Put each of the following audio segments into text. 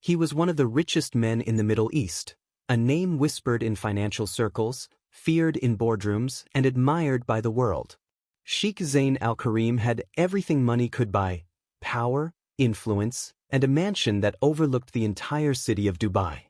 He was one of the richest men in the Middle East, a name whispered in financial circles, feared in boardrooms, and admired by the world. Sheikh Zayn Al Karim had everything money could buy: power, influence, and a mansion that overlooked the entire city of Dubai.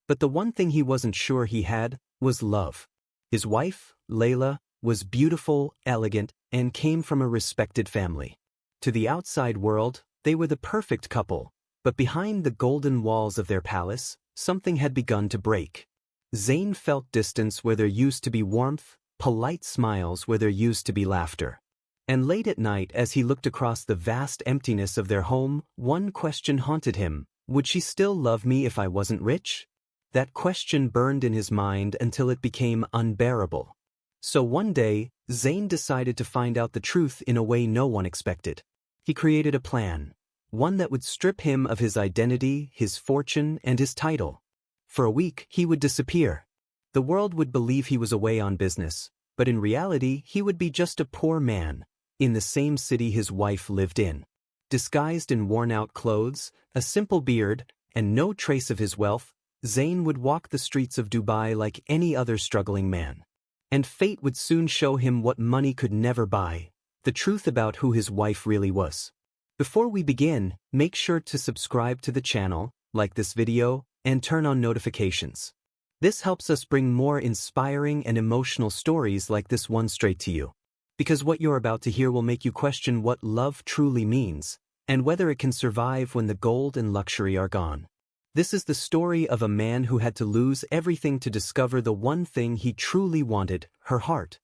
But the one thing he wasn't sure he had was love. His wife, Layla, was beautiful, elegant, and came from a respected family. To the outside world, they were the perfect couple, but behind the golden walls of their palace, something had begun to break. Zayn felt distance where there used to be warmth, polite smiles where there used to be laughter. And late at night, as he looked across the vast emptiness of their home, one question haunted him: would she still love me if I wasn't rich? That question burned in his mind until it became unbearable. So one day, Zayn decided to find out the truth in a way no one expected. He created a plan, one that would strip him of his identity, his fortune, and his title. For a week, he would disappear. The world would believe he was away on business, but in reality, he would be just a poor man, in the same city his wife lived in. Disguised in worn-out clothes, a simple beard, and no trace of his wealth, Zayn would walk the streets of Dubai like any other struggling man. And fate would soon show him what money could never buy: the truth about who his wife really was. Before we begin, make sure to subscribe to the channel, like this video, and turn on notifications. This helps us bring more inspiring and emotional stories like this one straight to you. Because what you're about to hear will make you question what love truly means, and whether it can survive when the gold and luxury are gone. This is the story of a man who had to lose everything to discover the one thing he truly wanted: her heart.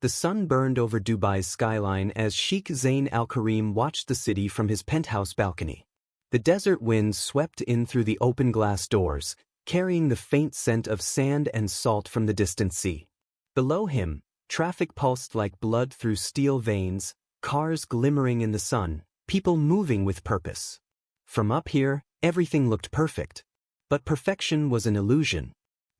The sun burned over Dubai's skyline as Sheikh Zayn Al Karim watched the city from his penthouse balcony. The desert winds swept in through the open glass doors, carrying the faint scent of sand and salt from the distant sea. Below him, traffic pulsed like blood through steel veins, cars glimmering in the sun, people moving with purpose. From up here, everything looked perfect. But perfection was an illusion.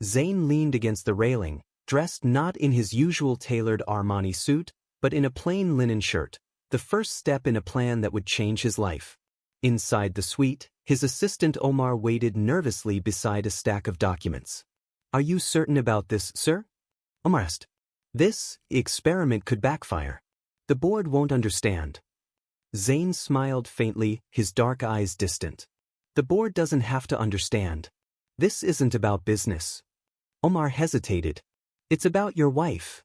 Zayn leaned against the railing, dressed not in his usual tailored Armani suit, but in a plain linen shirt, the first step in a plan that would change his life. Inside the suite, his assistant Omar waited nervously beside a stack of documents. "Are you certain about this, sir?" Omar asked. "This experiment could backfire. The board won't understand." Zayn smiled faintly, his dark eyes distant. "The board doesn't have to understand. This isn't about business." Omar hesitated. "It's about your wife."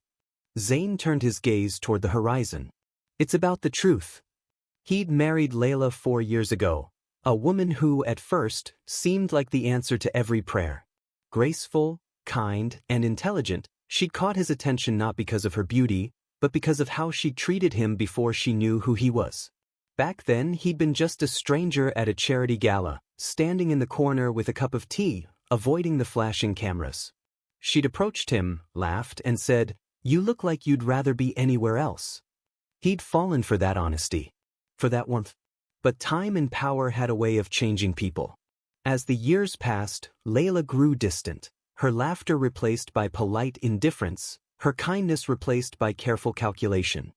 Zayn turned his gaze toward the horizon. "It's about the truth." He'd married Layla 4 years ago, a woman who, at first, seemed like the answer to every prayer. Graceful, kind, and intelligent, she'd caught his attention not because of her beauty, but because of how she treated him before she knew who he was. Back then, he'd been just a stranger at a charity gala, standing in the corner with a cup of tea, avoiding the flashing cameras. She'd approached him, laughed, and said, "You look like you'd rather be anywhere else." He'd fallen for that honesty, for that warmth. But time and power had a way of changing people. As the years passed, Layla grew distant, her laughter replaced by polite indifference, her kindness replaced by careful calculation.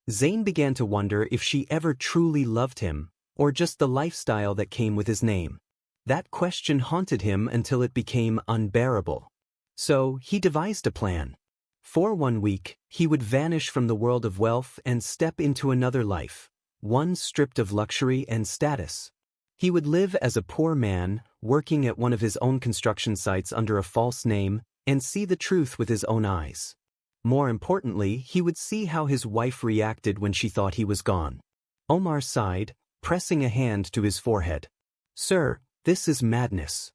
Zayn began to wonder if she ever truly loved him, or just the lifestyle that came with his name. That question haunted him until it became unbearable. So, he devised a plan. For 1 week, he would vanish from the world of wealth and step into another life, one stripped of luxury and status. He would live as a poor man, working at one of his own construction sites under a false name, and see the truth with his own eyes. More importantly, he would see how his wife reacted when she thought he was gone. Omar sighed, pressing a hand to his forehead. "Sir, this is madness."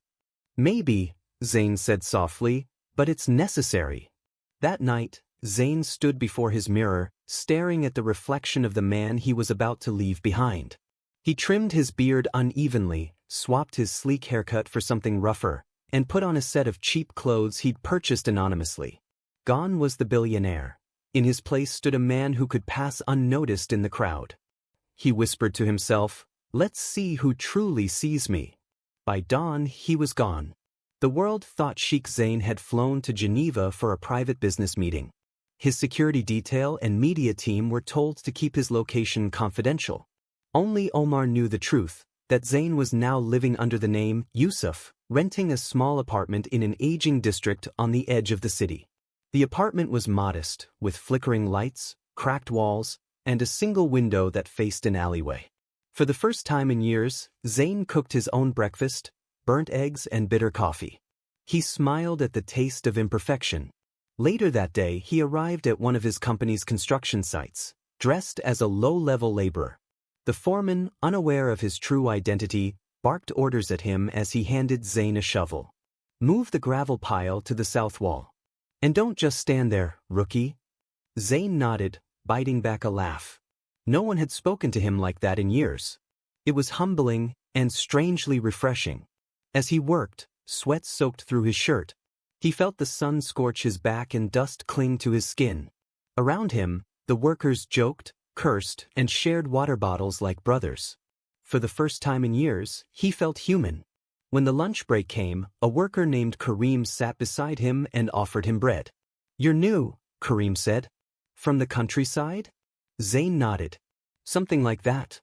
"Maybe," Zayn said softly, "but it's necessary." That night, Zayn stood before his mirror, staring at the reflection of the man he was about to leave behind. He trimmed his beard unevenly, swapped his sleek haircut for something rougher, and put on a set of cheap clothes he'd purchased anonymously. Gone was the billionaire. In his place stood a man who could pass unnoticed in the crowd. He whispered to himself, "Let's see who truly sees me." By dawn, he was gone. The world thought Sheikh Zayn had flown to Geneva for a private business meeting. His security detail and media team were told to keep his location confidential. Only Omar knew the truth. that Zain was now living under the name Yusuf, renting a small apartment in an aging district on the edge of the city. The apartment was modest, with flickering lights, cracked walls, and a single window that faced an alleyway. For the first time in years, Zain cooked his own breakfast, burnt eggs and bitter coffee. He smiled at the taste of imperfection. Later that day, he arrived at one of his company's construction sites, dressed as a low-level laborer. The foreman, unaware of his true identity, barked orders at him as he handed Zain a shovel. "Move the gravel pile to the south wall. And don't just stand there, rookie." Zain nodded, biting back a laugh. No one had spoken to him like that in years. It was humbling and strangely refreshing. As he worked, sweat soaked through his shirt. He felt the sun scorch his back and dust cling to his skin. Around him, the workers joked, cursed, and shared water bottles like brothers. For the first time in years, he felt human. When the lunch break came, a worker named Kareem sat beside him and offered him bread. "You're new," Kareem said. "From the countryside?" Zain nodded. "Something like that."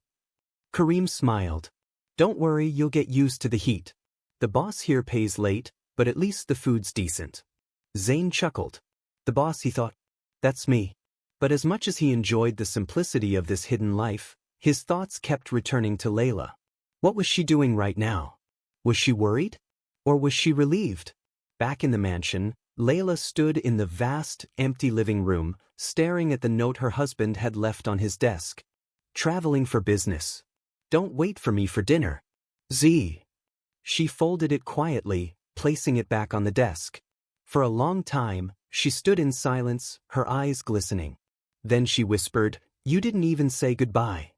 Kareem smiled. "Don't worry, you'll get used to the heat. The boss here pays late, but at least the food's decent." Zain chuckled. The boss, he thought. That's me. But as much as he enjoyed the simplicity of this hidden life, his thoughts kept returning to Layla. What was she doing right now? Was she worried? Or was she relieved? Back in the mansion, Layla stood in the vast, empty living room, staring at the note her husband had left on his desk. "Traveling for business. Don't wait for me for dinner. Z." She folded it quietly, placing it back on the desk. For a long time, she stood in silence, her eyes glistening. Then she whispered, "You didn't even say goodbye."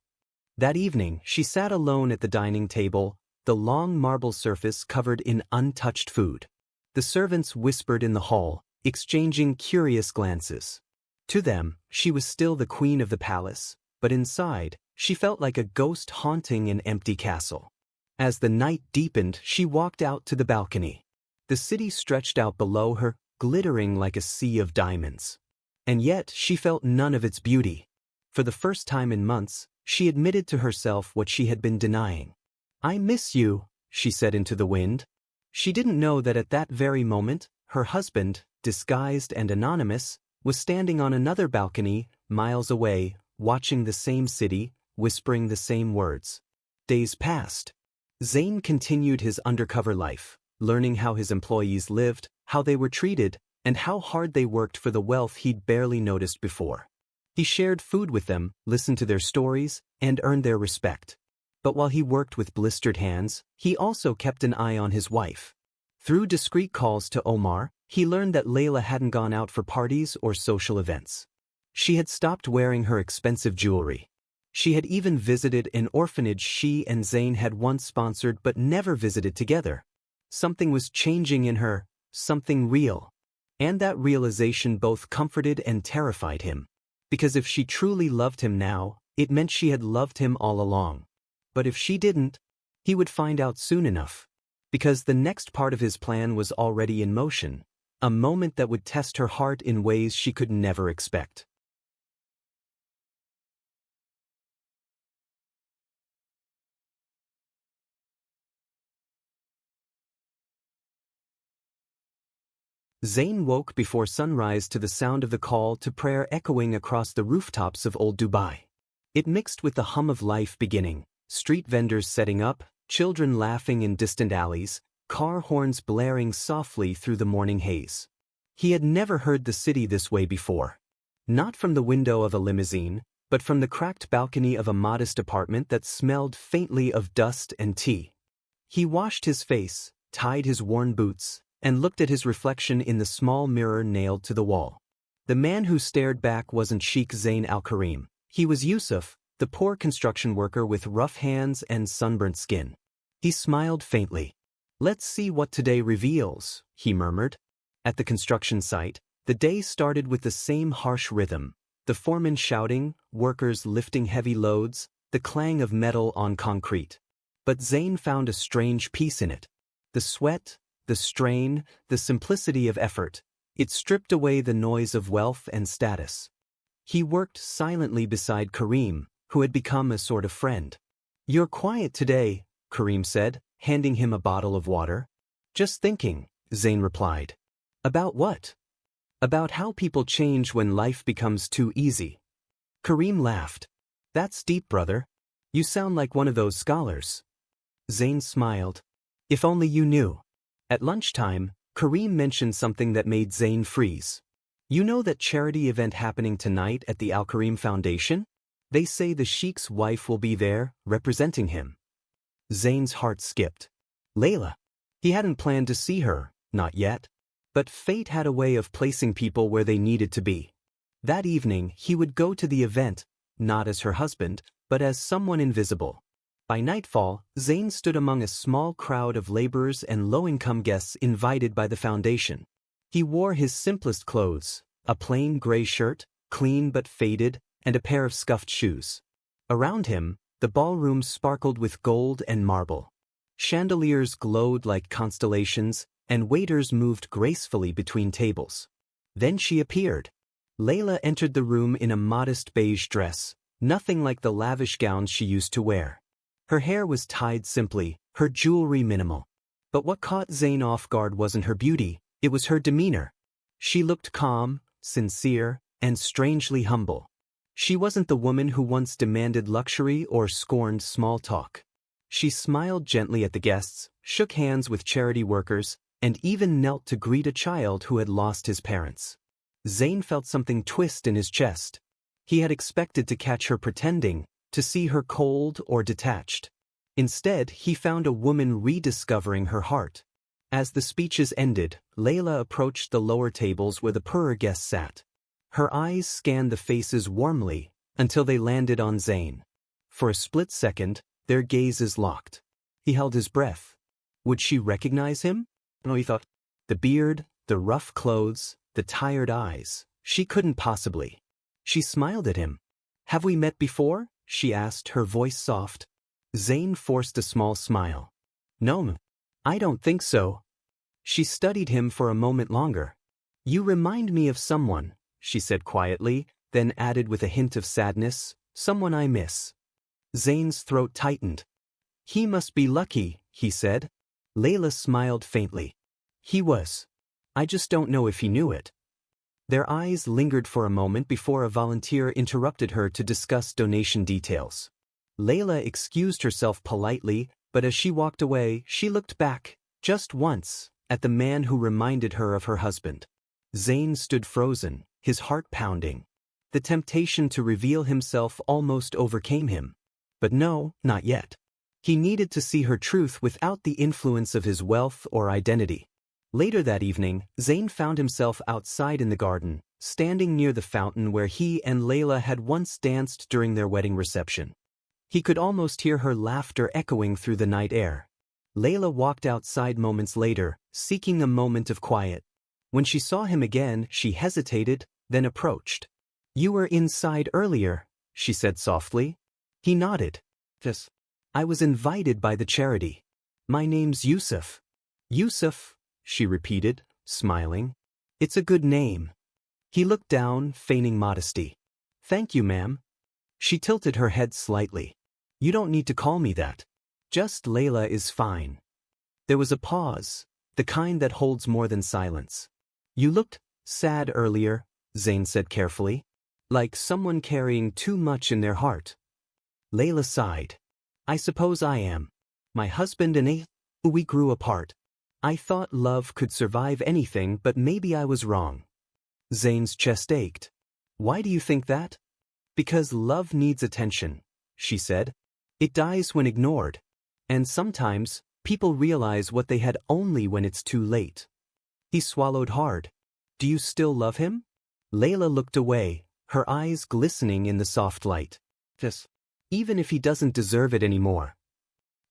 That evening, she sat alone at the dining table, the long marble surface covered in untouched food. The servants whispered in the hall, exchanging curious glances. To them, she was still the queen of the palace, but inside, she felt like a ghost haunting an empty castle. As the night deepened, she walked out to the balcony. The city stretched out below her, glittering like a sea of diamonds. And yet, she felt none of its beauty. For the first time in months, she admitted to herself what she had been denying. "I miss you," she said into the wind. She didn't know that at that very moment, her husband, disguised and anonymous, was standing on another balcony, miles away, watching the same city, whispering the same words. Days passed. Zain continued his undercover life, learning how his employees lived, how they were treated, and how hard they worked for the wealth he'd barely noticed before. He shared food with them, listened to their stories, and earned their respect. But while he worked with blistered hands, he also kept an eye on his wife. Through discreet calls to Omar, he learned that Layla hadn't gone out for parties or social events. She had stopped wearing her expensive jewelry. She had even visited an orphanage she and Zain had once sponsored but never visited together. Something was changing in her, something real. And that realization both comforted and terrified him. Because if she truly loved him now, it meant she had loved him all along. But if she didn't, he would find out soon enough. Because the next part of his plan was already in motion, a moment that would test her heart in ways she could never expect. Zain woke before sunrise to the sound of the call to prayer echoing across the rooftops of old Dubai. It mixed with the hum of life beginning, street vendors setting up, children laughing in distant alleys, car horns blaring softly through the morning haze. He had never heard the city this way before. Not from the window of a limousine, but from the cracked balcony of a modest apartment that smelled faintly of dust and tea. He washed his face, tied his worn boots, and looked at his reflection in the small mirror nailed to the wall. The man who stared back wasn't Sheikh Zain al-Karim. He was Yusuf, the poor construction worker with rough hands and sunburnt skin. He smiled faintly. "Let's see what today reveals," he murmured. At the construction site, the day started with the same harsh rhythm, the foreman shouting, workers lifting heavy loads, the clang of metal on concrete. But Zain found a strange peace in it. The sweat, the strain, the simplicity of effort, it stripped away the noise of wealth and status. He worked silently beside Kareem, who had become a sort of friend. "You're quiet today," Kareem said, handing him a bottle of water. Just thinking, Zayn replied. About what? About how people change when life becomes too easy. Kareem laughed. That's deep, brother. You sound like one of those scholars. Zayn smiled. If only you knew. At lunchtime, Kareem mentioned something that made Zayn freeze. You know that charity event happening tonight at the Al Kareem Foundation? They say the Sheikh's wife will be there, representing him. Zayn's heart skipped. Layla. He hadn't planned to see her, not yet. But fate had a way of placing people where they needed to be. That evening, he would go to the event, not as her husband, but as someone invisible. By nightfall, Zayn stood among a small crowd of laborers and low-income guests invited by the foundation. He wore his simplest clothes, a plain gray shirt, clean but faded, and a pair of scuffed shoes. Around him, the ballroom sparkled with gold and marble. Chandeliers glowed like constellations, and waiters moved gracefully between tables. Then she appeared. Layla entered the room in a modest beige dress, nothing like the lavish gowns she used to wear. Her hair was tied simply, her jewelry minimal. But what caught Zayn off guard wasn't her beauty, it was her demeanor. She looked calm, sincere, and strangely humble. She wasn't the woman who once demanded luxury or scorned small talk. She smiled gently at the guests, shook hands with charity workers, and even knelt to greet a child who had lost his parents. Zayn felt something twist in his chest. He had expected to catch her pretending, to see her cold or detached. Instead, he found a woman rediscovering her heart. As the speeches ended, Layla approached the lower tables where the poorer guests sat. Her eyes scanned the faces warmly, until they landed on Zayn. For a split second, their gazes locked. He held his breath. Would she recognize him? No, he thought. The beard, the rough clothes, the tired eyes. She couldn't possibly. She smiled at him. Have we met before? She asked, her voice soft. Zayn forced a small smile. No, I don't think so. She studied him for a moment longer. You remind me of someone, she said quietly, then added with a hint of sadness, someone I miss. Zayn's throat tightened. He must be lucky, he said. Layla smiled faintly. He was. I just don't know if he knew it. Their eyes lingered for a moment before a volunteer interrupted her to discuss donation details. Layla excused herself politely, but as she walked away, she looked back, just once, at the man who reminded her of her husband. Zayn stood frozen, his heart pounding. The temptation to reveal himself almost overcame him. But no, not yet. He needed to see her truth without the influence of his wealth or identity. Later that evening, Zayn found himself outside in the garden, standing near the fountain where he and Layla had once danced during their wedding reception. He could almost hear her laughter echoing through the night air. Layla walked outside moments later, seeking a moment of quiet. When she saw him again, she hesitated, then approached. You were inside earlier, she said softly. He nodded. Yes. I was invited by the charity. My name's Yusuf. Yusuf, she repeated, smiling. It's a good name. He looked down, feigning modesty. Thank you, ma'am. She tilted her head slightly. You don't need to call me that. Just Layla is fine. There was a pause, the kind that holds more than silence. You looked sad earlier, Zayn said carefully. Like someone carrying too much in their heart. Layla sighed. I suppose I am. My husband and we grew apart. I thought love could survive anything, but maybe I was wrong. Zayn's chest ached. Why do you think that? Because love needs attention, she said. It dies when ignored. And sometimes, people realize what they had only when it's too late. He swallowed hard. Do you still love him? Layla looked away, her eyes glistening in the soft light. Yes. Even if he doesn't deserve it anymore.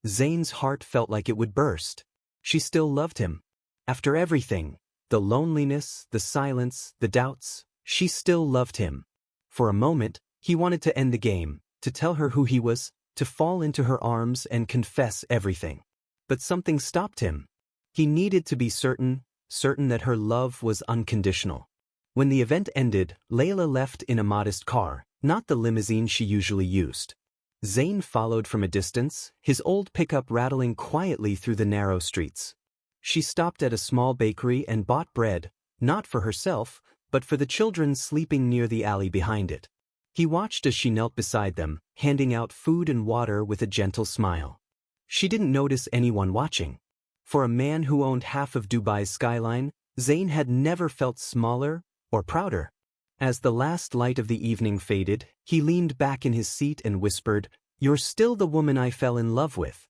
Zayn's heart felt like it would burst. She still loved him. After everything, the loneliness, the silence, the doubts, she still loved him. For a moment, he wanted to end the game, to tell her who he was, to fall into her arms and confess everything. But something stopped him. He needed to be certain that her love was unconditional. When the event ended, Layla left in a modest car, not the limousine she usually used. Zayn followed from a distance, his old pickup rattling quietly through the narrow streets. She stopped at a small bakery and bought bread, not for herself, but for the children sleeping near the alley behind it. He watched as she knelt beside them, handing out food and water with a gentle smile. She didn't notice anyone watching. For a man who owned half of Dubai's skyline, Zayn had never felt smaller or prouder. As the last light of the evening faded, he leaned back in his seat and whispered, "You're still the woman I fell in love with."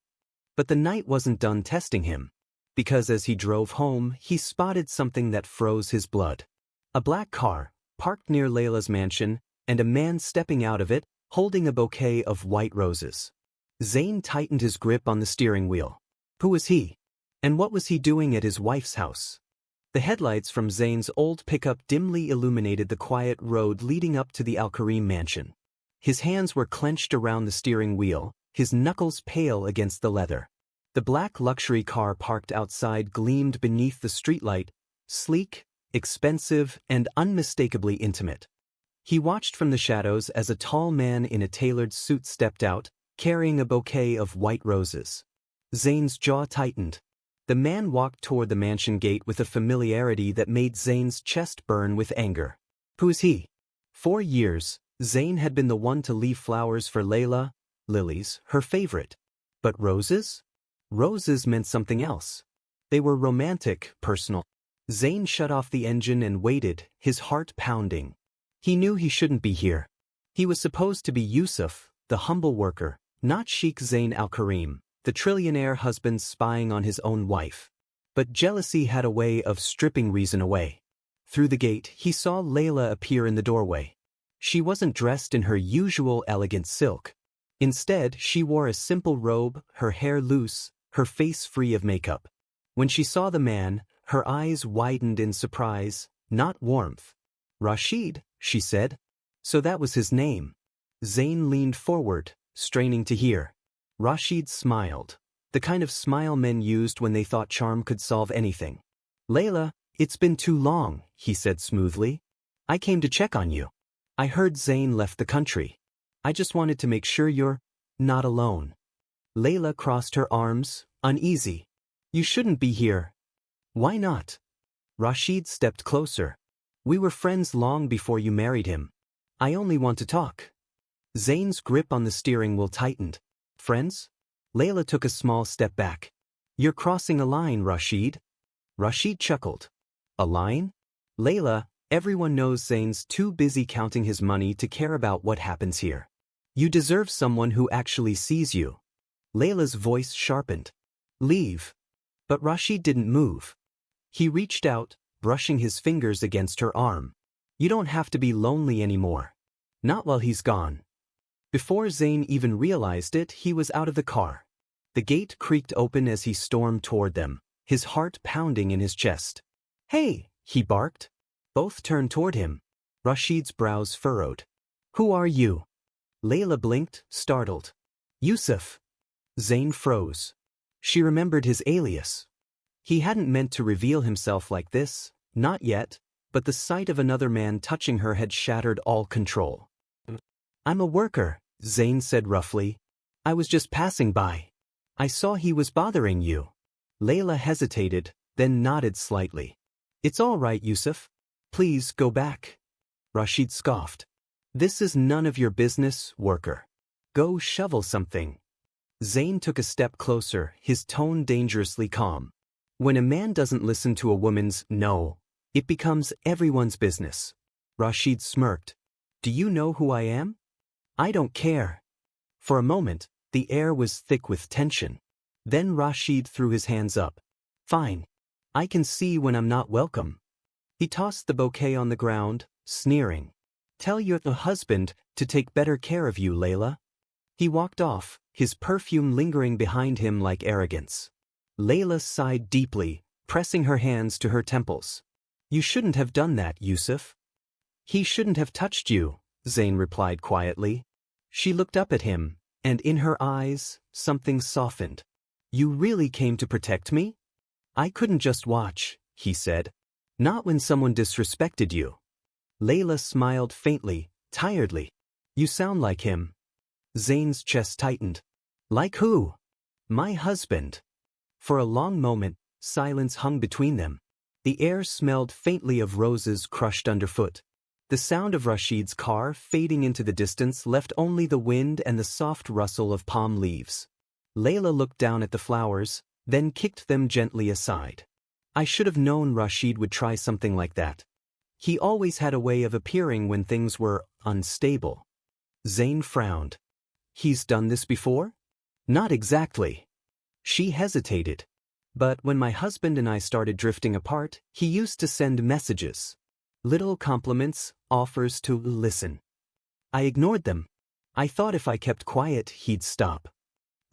But the night wasn't done testing him. Because as he drove home, he spotted something that froze his blood. A black car, parked near Layla's mansion, and a man stepping out of it, holding a bouquet of white roses. Zayn tightened his grip on the steering wheel. Who was he? And what was he doing at his wife's house? The headlights from Zayn's old pickup dimly illuminated the quiet road leading up to the Al Karim mansion. His hands were clenched around the steering wheel, his knuckles pale against the leather. The black luxury car parked outside gleamed beneath the streetlight, sleek, expensive, and unmistakably intimate. He watched from the shadows as a tall man in a tailored suit stepped out, carrying a bouquet of white roses. Zayn's jaw tightened. The man walked toward the mansion gate with a familiarity that made Zayn's chest burn with anger. Who is he? For years, Zayn had been the one to leave flowers for Layla, lilies, her favorite. But roses? Roses meant something else. They were romantic, personal. Zayn shut off the engine and waited, his heart pounding. He knew he shouldn't be here. He was supposed to be Yusuf, the humble worker, not Sheikh Zayn Al Karim, the trillionaire husband spying on his own wife. But jealousy had a way of stripping reason away. Through the gate, he saw Layla appear in the doorway. She wasn't dressed in her usual elegant silk. Instead, she wore a simple robe, her hair loose, her face free of makeup. When she saw the man, her eyes widened in surprise, not warmth. "Rashid," she said. So that was his name. Zayn leaned forward, straining to hear. Rashid smiled, the kind of smile men used when they thought charm could solve anything. "Layla, it's been too long," he said smoothly. "I came to check on you. I heard Zayn left the country. I just wanted to make sure you're not alone." Layla crossed her arms, uneasy. "You shouldn't be here." "Why not?" Rashid stepped closer. "We were friends long before you married him. I only want to talk." Zayn's grip on the steering wheel tightened. "Friends?" Layla took a small step back. "You're crossing a line, Rashid." Rashid chuckled. "A line?" "Layla, everyone knows Zayn's too busy counting his money to care about what happens here. You deserve someone who actually sees you." Layla's voice sharpened. "Leave." But Rashid didn't move. He reached out, brushing his fingers against her arm. "You don't have to be lonely anymore. Not while he's gone." Before Zayn even realized it, he was out of the car. The gate creaked open as he stormed toward them, his heart pounding in his chest. "Hey!" he barked. Both turned toward him. Rashid's brows furrowed. "Who are you?" Layla blinked, startled. "Yusuf." Zayn froze. She remembered his alias. He hadn't meant to reveal himself like this, not yet, but the sight of another man touching her had shattered all control. "I'm a worker," Zayn said roughly. "I was just passing by. I saw he was bothering you." Layla hesitated, then nodded slightly. "It's all right, Yusuf. Please go back." Rashid scoffed. "This is none of your business, worker. Go shovel something." Zayn took a step closer, his tone dangerously calm. When a man doesn't listen to a woman's no, it becomes everyone's business. Rashid smirked. "Do you know who I am?" "I don't care." For a moment, the air was thick with tension. Then Rashid threw his hands up. "Fine. I can see when I'm not welcome." He tossed the bouquet on the ground, sneering. "Tell your husband to take better care of you, Layla." He walked off, his perfume lingering behind him like arrogance. Layla sighed deeply, pressing her hands to her temples. "You shouldn't have done that, Yusuf." "He shouldn't have touched you," Zayn replied quietly. She looked up at him, and in her eyes, something softened. "You really came to protect me?" "I couldn't just watch," he said. "Not when someone disrespected you." Layla smiled faintly, tiredly. "You sound like him." Zayn's chest tightened. Like who? My husband. For a long moment, silence hung between them. The air smelled faintly of roses crushed underfoot. The sound of Rashid's car fading into the distance left only the wind and the soft rustle of palm leaves. Layla looked down at the flowers, then kicked them gently aside. I should have known Rashid would try something like that. He always had a way of appearing when things were unstable. Zayn frowned. He's done this before? Not exactly. She hesitated. But when my husband and I started drifting apart, he used to send messages. Little compliments, offers to listen. I ignored them. I thought if I kept quiet, he'd stop.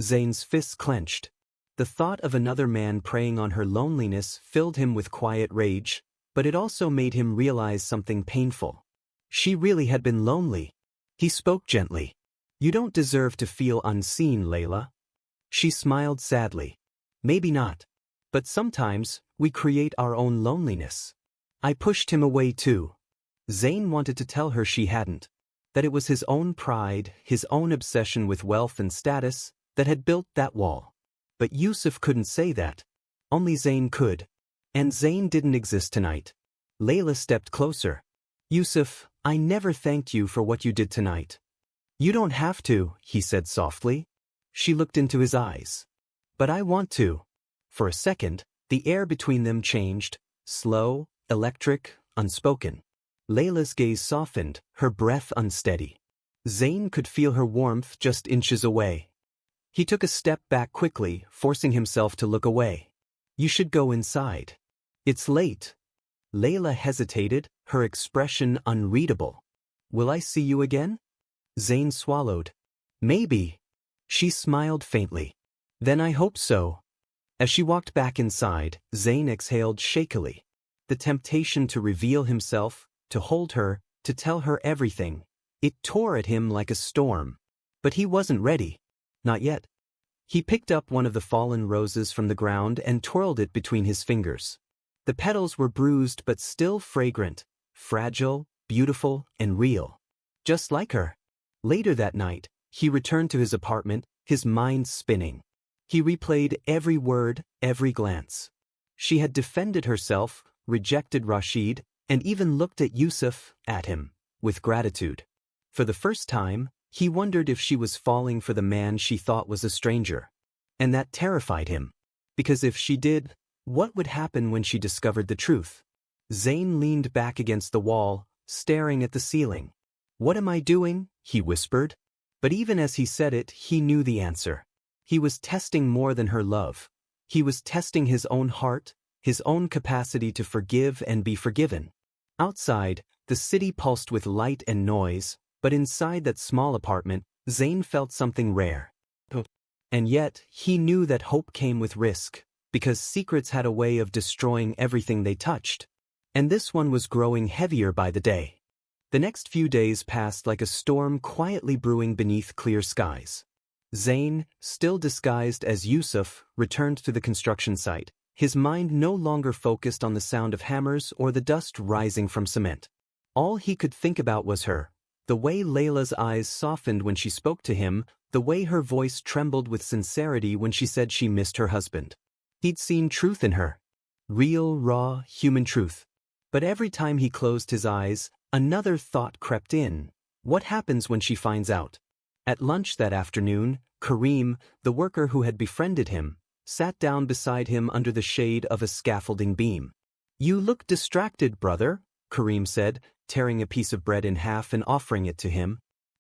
Zayn's fists clenched. The thought of another man preying on her loneliness filled him with quiet rage, but it also made him realize something painful. She really had been lonely. He spoke gently. You don't deserve to feel unseen, Layla. She smiled sadly. Maybe not. But sometimes, we create our own loneliness. I pushed him away too. Zayn wanted to tell her she hadn't. That it was his own pride, his own obsession with wealth and status, that had built that wall. But Yusuf couldn't say that. Only Zayn could. And Zayn didn't exist tonight. Layla stepped closer. Yusuf, I never thanked you for what you did tonight. You don't have to, he said softly. She looked into his eyes. But I want to. For a second, the air between them changed, slow, electric, unspoken. Layla's gaze softened, her breath unsteady. Zayn could feel her warmth just inches away. He took a step back quickly, forcing himself to look away. You should go inside. It's late. Layla hesitated, her expression unreadable. Will I see you again? Zayn swallowed. Maybe. She smiled faintly. Then I hope so. As she walked back inside, Zayn exhaled shakily. The temptation to reveal himself, to hold her, to tell her everything. It tore at him like a storm. But he wasn't ready. Not yet. He picked up one of the fallen roses from the ground and twirled it between his fingers. The petals were bruised but still fragrant, fragile, beautiful, and real. Just like her. Later that night, he returned to his apartment, his mind spinning. He replayed every word, every glance. She had defended herself, rejected Rashid, and even looked at Yusuf, at him, with gratitude. For the first time, he wondered if she was falling for the man she thought was a stranger. And that terrified him. Because if she did, what would happen when she discovered the truth? Zayn leaned back against the wall, staring at the ceiling. What am I doing? He whispered. But even as he said it, he knew the answer. He was testing more than her love. He was testing his own heart, his own capacity to forgive and be forgiven. Outside, the city pulsed with light and noise, but inside that small apartment, Zayn felt something rare. And yet, he knew that hope came with risk, because secrets had a way of destroying everything they touched. And this one was growing heavier by the day. The next few days passed like a storm quietly brewing beneath clear skies. Zayn, still disguised as Yusuf, returned to the construction site, his mind no longer focused on the sound of hammers or the dust rising from cement. All he could think about was her, the way Layla's eyes softened when she spoke to him, the way her voice trembled with sincerity when she said she missed her husband. He'd seen truth in her. Real, raw, human truth. But every time he closed his eyes, another thought crept in. What happens when she finds out? At lunch that afternoon, Kareem, the worker who had befriended him, sat down beside him under the shade of a scaffolding beam. You look distracted, brother, Kareem said, tearing a piece of bread in half and offering it to him.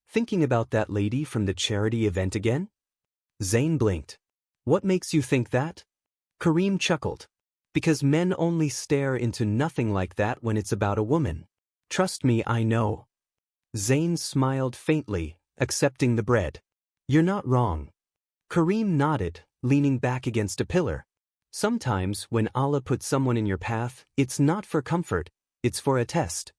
Thinking about that lady from the charity event again? Zayn blinked. What makes you think that? Kareem chuckled. Because men only stare into nothing like that when it's about a woman. Trust me, I know. Zayn smiled faintly, accepting the bread. You're not wrong. Kareem nodded, leaning back against a pillar. Sometimes, when Allah puts someone in your path, it's not for comfort, it's for a test.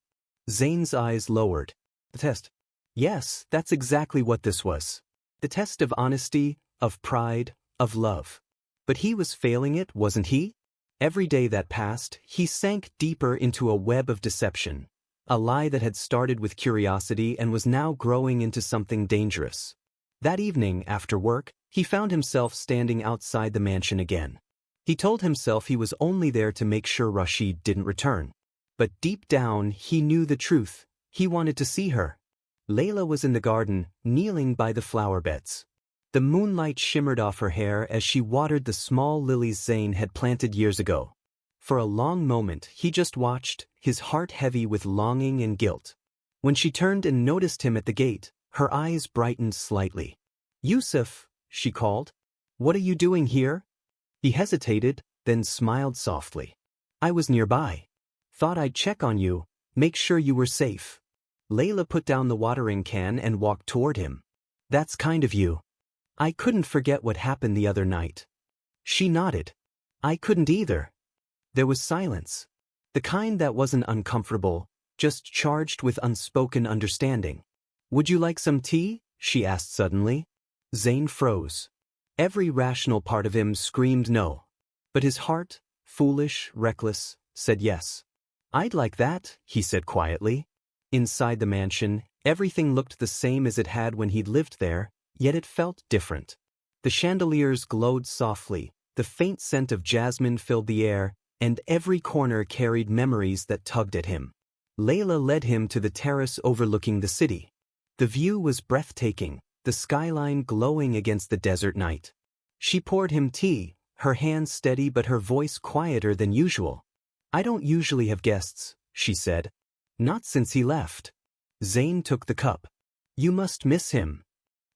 Zayn's eyes lowered. The test? Yes, that's exactly what this was. The test of honesty, of pride, of love. But he was failing it, wasn't he? Every day that passed, he sank deeper into a web of deception. A lie that had started with curiosity and was now growing into something dangerous. That evening, after work, he found himself standing outside the mansion again. He told himself he was only there to make sure Rashid didn't return. But deep down, he knew the truth. He wanted to see her. Layla was in the garden, kneeling by the flower beds. The moonlight shimmered off her hair as she watered the small lilies Zayn had planted years ago. For a long moment, he just watched, his heart heavy with longing and guilt. When she turned and noticed him at the gate, her eyes brightened slightly. "Yusuf," she called. "What are you doing here?" He hesitated, then smiled softly. "I was nearby. Thought I'd check on you, make sure you were safe." Layla put down the watering can and walked toward him. "That's kind of you. I couldn't forget what happened the other night." She nodded. "I couldn't either." There was silence. The kind that wasn't uncomfortable, just charged with unspoken understanding. "Would you like some tea?" she asked suddenly. Zayn froze. Every rational part of him screamed no. But his heart, foolish, reckless, said yes. "I'd like that," he said quietly. Inside the mansion, everything looked the same as it had when he'd lived there, yet it felt different. The chandeliers glowed softly, the faint scent of jasmine filled the air, and every corner carried memories that tugged at him. Layla led him to the terrace overlooking the city. The view was breathtaking, the skyline glowing against the desert night. She poured him tea, her hands steady but her voice quieter than usual. "I don't usually have guests," she said. "Not since he left." Zayn took the cup. "You must miss him."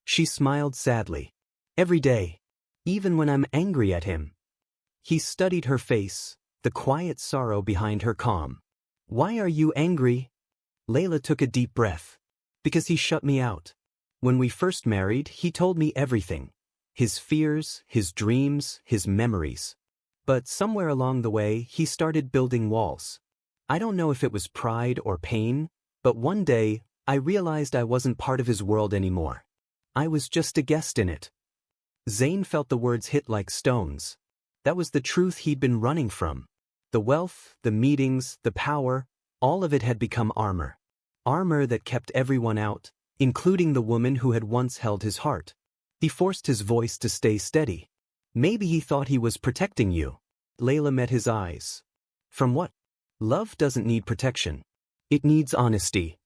She smiled sadly. "Every day. Even when I'm angry at him." He studied her face, the quiet sorrow behind her calm. "Why are you angry?" Layla took a deep breath. "Because he shut me out. When we first married, he told me everything. His fears, his dreams, his memories. But somewhere along the way, he started building walls. I don't know if it was pride or pain, but one day, I realized I wasn't part of his world anymore. I was just a guest in it." Zayn felt the words hit like stones. That was the truth he'd been running from. The wealth, the meetings, the power, all of it had become armor. Armor that kept everyone out, including the woman who had once held his heart. He forced his voice to stay steady. "Maybe he thought he was protecting you." Layla met his eyes. "From what?" "Love doesn't need protection. It needs honesty."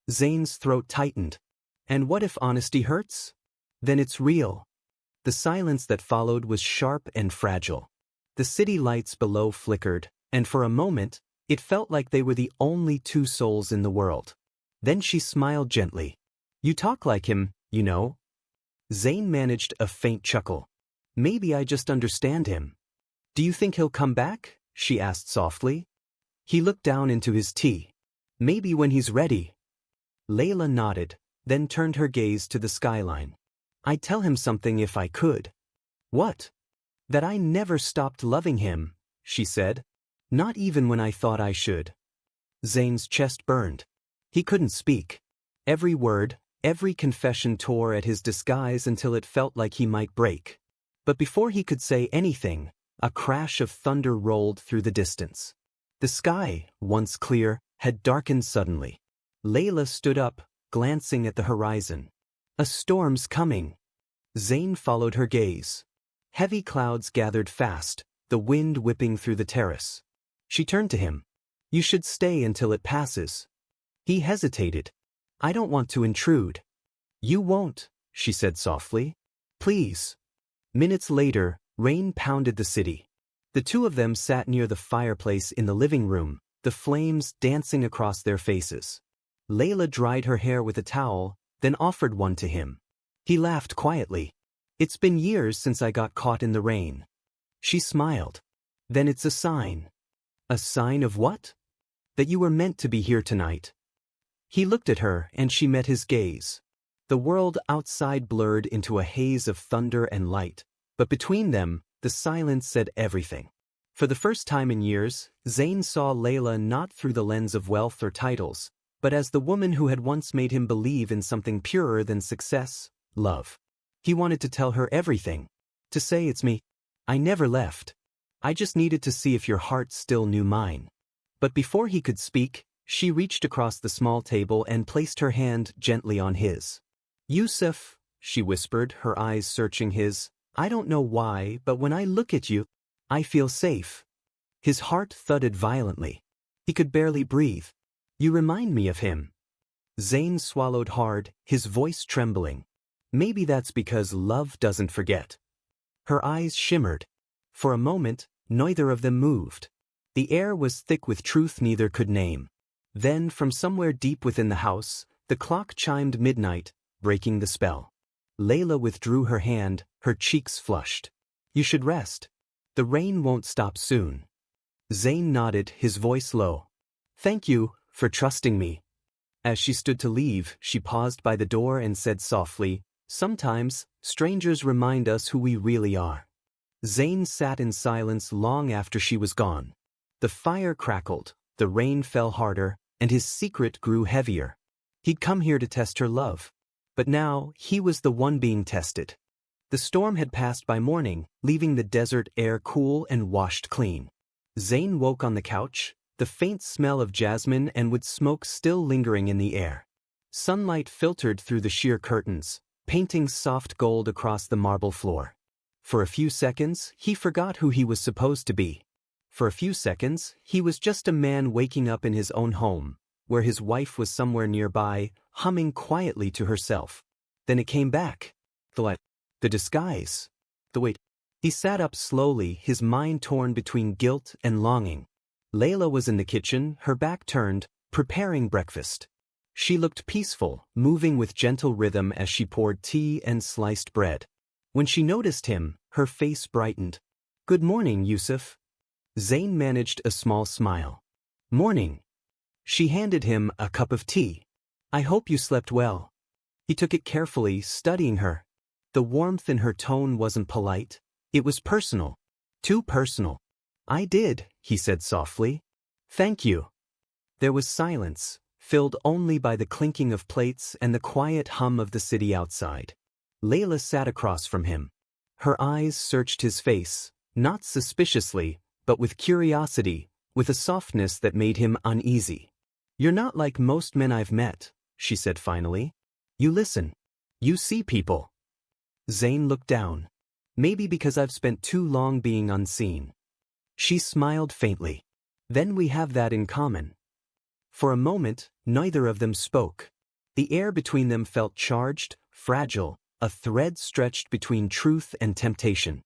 Zayn's throat tightened. "And what if honesty hurts? Then it's real." The silence that followed was sharp and fragile. The city lights below flickered, and for a moment, it felt like they were the only two souls in the world. Then she smiled gently. "You talk like him, you know." Zayn managed a faint chuckle. "Maybe I just understand him." "Do you think he'll come back?" she asked softly. He looked down into his tea. "Maybe when he's ready." Layla nodded, then turned her gaze to the skyline. "I'd tell him something if I could." "What?" "That I never stopped loving him," she said. "Not even when I thought I should." Zayn's chest burned. He couldn't speak. Every word, every confession tore at his disguise until it felt like he might break. But before he could say anything, a crash of thunder rolled through the distance. The sky, once clear, had darkened suddenly. Layla stood up, glancing at the horizon. "A storm's coming." Zayn followed her gaze. Heavy clouds gathered fast, the wind whipping through the terrace. She turned to him. "You should stay until it passes." He hesitated. "I don't want to intrude." "You won't," she said softly. "Please." Minutes later, rain pounded the city. The two of them sat near the fireplace in the living room, the flames dancing across their faces. Layla dried her hair with a towel, then offered one to him. He laughed quietly. "It's been years since I got caught in the rain." She smiled. "Then it's a sign." "A sign of what?" "That you were meant to be here tonight." He looked at her and she met his gaze. The world outside blurred into a haze of thunder and light, but between them, the silence said everything. For the first time in years, Zayn saw Layla not through the lens of wealth or titles, but as the woman who had once made him believe in something purer than success, love. He wanted to tell her everything. To say, "It's me. I never left. I just needed to see if your heart still knew mine." But before he could speak, she reached across the small table and placed her hand gently on his. "Yusuf," she whispered, her eyes searching his. I don't know why, but when I look at you, I feel safe. His heart thudded violently. He could barely breathe. You remind me of him. Zayn swallowed hard, his voice trembling. Maybe that's because love doesn't forget. Her eyes shimmered. For a moment, neither of them moved. The air was thick with truth neither could name. Then, from somewhere deep within the house, the clock chimed midnight, breaking the spell. Layla withdrew her hand, her cheeks flushed. You should rest. The rain won't stop soon. Zayn nodded, his voice low. Thank you for trusting me. As she stood to leave, she paused by the door and said softly, sometimes, strangers remind us who we really are. Zayn sat in silence long after she was gone. The fire crackled, the rain fell harder, and his secret grew heavier. He'd come here to test her love. But now, he was the one being tested. The storm had passed by morning, leaving the desert air cool and washed clean. Zayn woke on the couch, the faint smell of jasmine and wood smoke still lingering in the air. Sunlight filtered through the sheer curtains, painting soft gold across the marble floor. For a few seconds, he forgot who he was supposed to be. For a few seconds, he was just a man waking up in his own home, where his wife was somewhere nearby, humming quietly to herself. Then it came back. The disguise. The weight. He sat up slowly, his mind torn between guilt and longing. Layla was in the kitchen, her back turned, preparing breakfast. She looked peaceful, moving with gentle rhythm as she poured tea and sliced bread. When she noticed him, her face brightened. Good morning, Yusuf. Zayn managed a small smile. Morning. She handed him a cup of tea. I hope you slept well. He took it carefully, studying her. The warmth in her tone wasn't polite. It was personal. Too personal. I did, he said softly. Thank you. There was silence, filled only by the clinking of plates and the quiet hum of the city outside. Layla sat across from him. Her eyes searched his face, not suspiciously, but with curiosity, with a softness that made him uneasy. You're not like most men I've met, she said finally. You listen. You see people. Zayn looked down. Maybe because I've spent too long being unseen. She smiled faintly. Then we have that in common. For a moment, neither of them spoke. The air between them felt charged, fragile, a thread stretched between truth and temptation.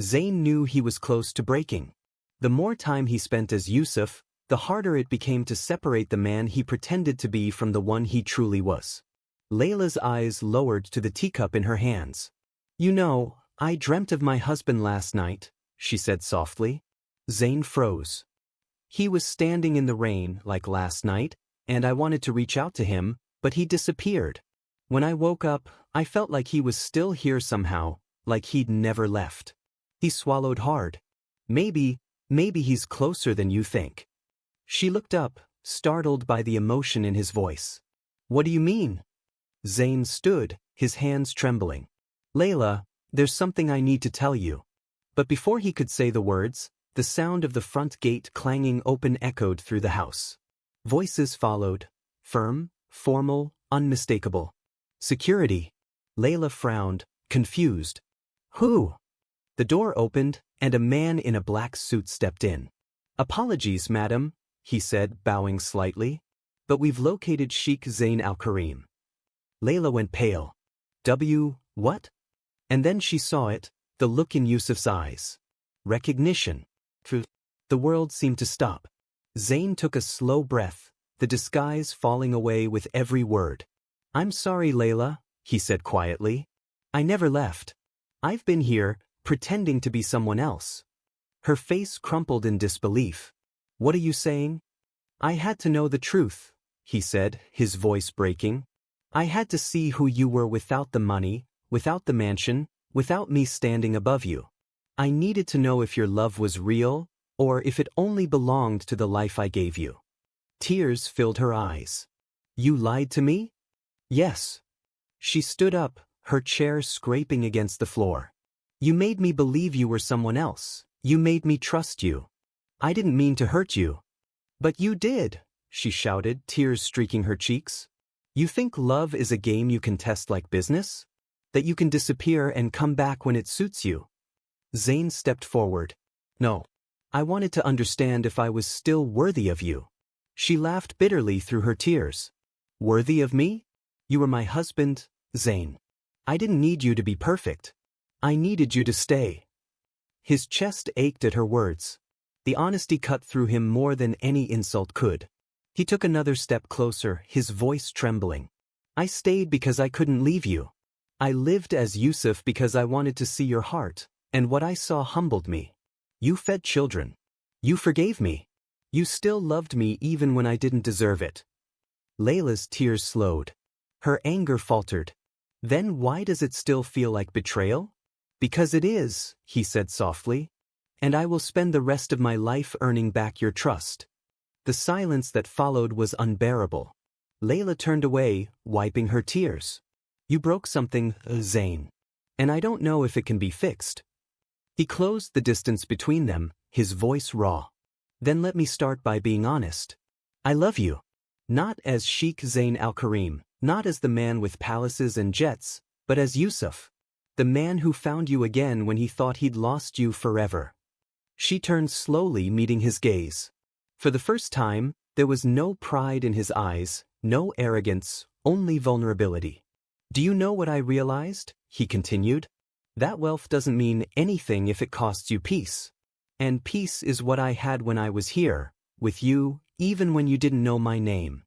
Zayn knew he was close to breaking. The more time he spent as Yusuf, the harder it became to separate the man he pretended to be from the one he truly was. Layla's eyes lowered to the teacup in her hands. You know, I dreamt of my husband last night, she said softly. Zayn froze. He was standing in the rain like last night, and I wanted to reach out to him, but he disappeared. When I woke up, I felt like he was still here somehow, like he'd never left. He swallowed hard. Maybe he's closer than you think. She looked up, startled by the emotion in his voice. What do you mean? Zayn stood, his hands trembling. Layla, there's something I need to tell you. But before he could say the words, the sound of the front gate clanging open echoed through the house. Voices followed, firm, formal, unmistakable. Security. Layla frowned, confused. Who? The door opened, and a man in a black suit stepped in. Apologies, madam, he said, bowing slightly. But we've located Sheikh Zayn al-Karim. Layla went pale. What? And then she saw it, the look in Yusuf's eyes. Recognition. The world seemed to stop. Zayn took a slow breath, the disguise falling away with every word. I'm sorry, Layla, he said quietly. I never left. I've been here, pretending to be someone else. Her face crumpled in disbelief. What are you saying? I had to know the truth, he said, his voice breaking. I had to see who you were without the money, without the mansion, without me standing above you. I needed to know if your love was real, or if it only belonged to the life I gave you. Tears filled her eyes. You lied to me? Yes. She stood up, her chair scraping against the floor. You made me believe you were someone else. You made me trust you. I didn't mean to hurt you. But you did, she shouted, tears streaking her cheeks. You think love is a game you can test like business? That you can disappear and come back when it suits you. Zayn stepped forward. No. I wanted to understand if I was still worthy of you. She laughed bitterly through her tears. Worthy of me? You were my husband, Zayn. I didn't need you to be perfect. I needed you to stay. His chest ached at her words. The honesty cut through him more than any insult could. He took another step closer, his voice trembling. I stayed because I couldn't leave you. I lived as Yusuf because I wanted to see your heart, and what I saw humbled me. You fed children. You forgave me. You still loved me even when I didn't deserve it. Layla's tears slowed. Her anger faltered. Then why does it still feel like betrayal? Because it is, he said softly. And I will spend the rest of my life earning back your trust. The silence that followed was unbearable. Layla turned away, wiping her tears. You broke something, Zayn. And I don't know if it can be fixed. He closed the distance between them, his voice raw. Then let me start by being honest. I love you. Not as Sheikh Zayn al-Karim, not as the man with palaces and jets, but as Yusuf. The man who found you again when he thought he'd lost you forever. She turned slowly, meeting his gaze. For the first time, there was no pride in his eyes, no arrogance, only vulnerability. Do you know what I realized? He continued. That wealth doesn't mean anything if it costs you peace. And peace is what I had when I was here, with you, even when you didn't know my name.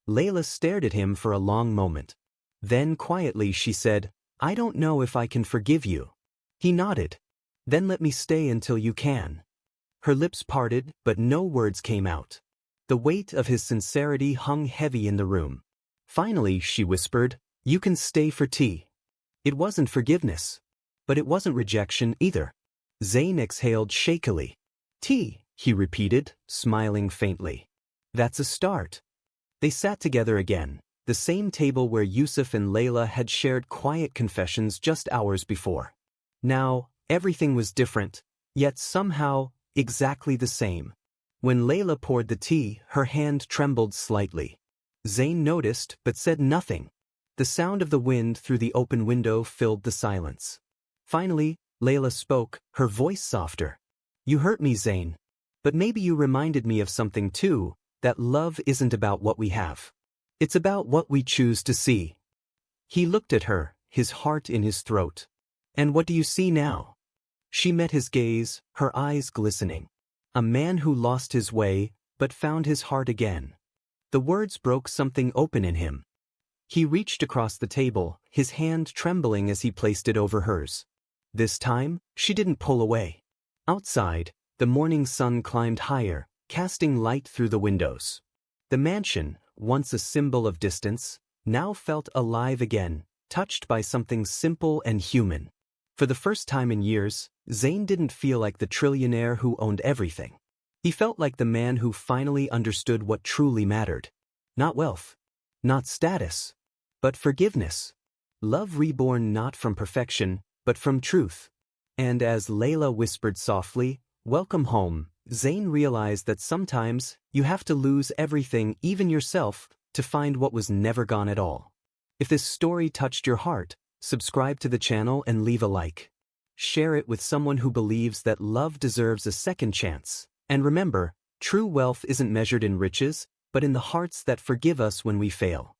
Layla stared at him for a long moment. Then quietly she said, I don't know if I can forgive you. He nodded. Then let me stay until you can. Her lips parted, but no words came out. The weight of his sincerity hung heavy in the room. Finally, she whispered, You can stay for tea. It wasn't forgiveness. But it wasn't rejection either. Zayn exhaled shakily. Tea, he repeated, smiling faintly. That's a start. They sat together again, the same table where Yusuf and Layla had shared quiet confessions just hours before. Now, everything was different, yet somehow, exactly the same. When Layla poured the tea, her hand trembled slightly. Zayn noticed, but said nothing. The sound of the wind through the open window filled the silence. Finally, Layla spoke, her voice softer. You hurt me, Zayn. But maybe you reminded me of something too, that love isn't about what we have. It's about what we choose to see. He looked at her, his heart in his throat. And what do you see now? She met his gaze, her eyes glistening. A man who lost his way, but found his heart again. The words broke something open in him. He reached across the table, his hand trembling as he placed it over hers. This time, she didn't pull away. Outside, the morning sun climbed higher, casting light through the windows. The mansion, once a symbol of distance, now felt alive again, touched by something simple and human. For the first time in years, Zayn didn't feel like the trillionaire who owned everything. He felt like the man who finally understood what truly mattered. Not wealth, not status, but forgiveness. Love reborn not from perfection, but from truth. And as Layla whispered softly, Welcome home, Zayn realized that sometimes you have to lose everything, even yourself, to find what was never gone at all. If this story touched your heart, subscribe to the channel and leave a like. Share it with someone who believes that love deserves a second chance. And remember, true wealth isn't measured in riches, but in the hearts that forgive us when we fail.